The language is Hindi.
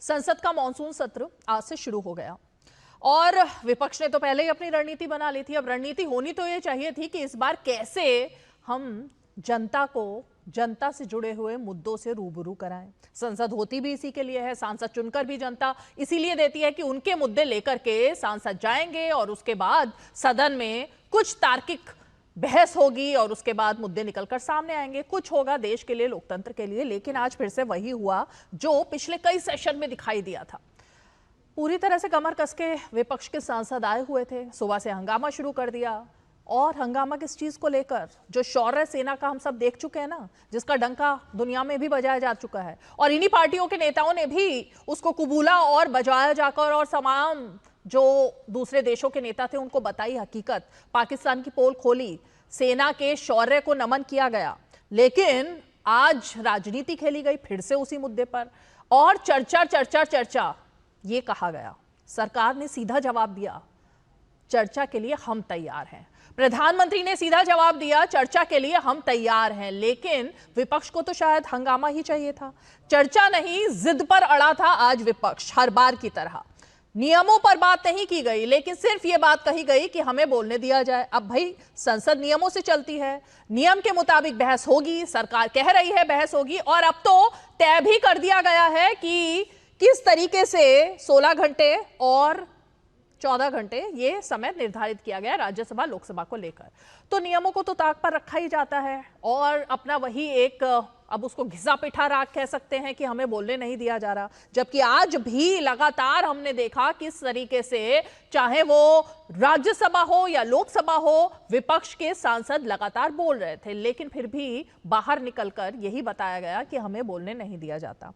संसद का मॉनसून सत्र आज से शुरू हो गया और विपक्ष ने तो पहले ही अपनी रणनीति बना ली थी। अब रणनीति होनी तो ये चाहिए थी कि इस बार कैसे हम जनता को जनता से जुड़े हुए मुद्दों से रूबरू कराएं। संसद होती भी इसी के लिए है, सांसद चुनकर भी जनता इसीलिए देती है कि उनके मुद्दे लेकर के सांसद जाएंगे और उसके बाद सदन में कुछ तार्किक बहस होगी और उसके बाद मुद्दे निकलकर सामने आएंगे। कुछ होगा देश के लिए, लोकतंत्र के लिए। लेकिन आज फिर से वही हुआ जो पिछले कई सेशन में दिखाई दिया था। पूरी तरह से कमर कस के विपक्ष के सांसद आए हुए थे, सुबह से हंगामा शुरू कर दिया। और हंगामा किस चीज को लेकर? जो शौर्य सेना का हम सब देख चुके हैं ना, जिसका डंका दुनिया में भी बजाया जा चुका है और इन्हीं पार्टियों के नेताओं ने भी उसको कबूला और बजाया जाकर, और तमाम जो दूसरे देशों के नेता थे उनको बताई हकीकत। पाकिस्तान की पोल खोली, सेना के शौर्य को नमन किया गया। लेकिन आज राजनीति खेली गई फिर से उसी मुद्दे पर, और चर्चा चर्चा चर्चा ये कहा गया। सरकार ने सीधा जवाब दिया, चर्चा के लिए हम तैयार हैं। प्रधानमंत्री ने सीधा जवाब दिया, चर्चा के लिए हम तैयार हैं। लेकिन विपक्ष को तो शायद हंगामा ही चाहिए था, चर्चा नहीं। जिद पर अड़ा था आज विपक्ष, हर बार की तरह। नियमों पर बात नहीं की गई, लेकिन सिर्फ ये बात कही गई कि हमें बोलने दिया जाए। अब भाई संसद नियमों से चलती है, नियम के मुताबिक बहस होगी, सरकार कह रही है बहस होगी। और अब तो तय भी कर दिया गया है कि किस तरीके से 16 घंटे और 14 घंटे ये समय निर्धारित किया गया राज्यसभा लोकसभा को लेकर। तो नियमों को तो ताक पर रखा ही जाता है और अपना वही एक, अब उसको घिसा पिठा राग कह सकते हैं कि हमें बोलने नहीं दिया जा रहा। जबकि आज भी लगातार हमने देखा किस तरीके से, चाहे वो राज्यसभा हो या लोकसभा हो, विपक्ष के सांसद लगातार बोल रहे थे। लेकिन फिर भी बाहर निकलकर यही बताया गया कि हमें बोलने नहीं दिया जाता।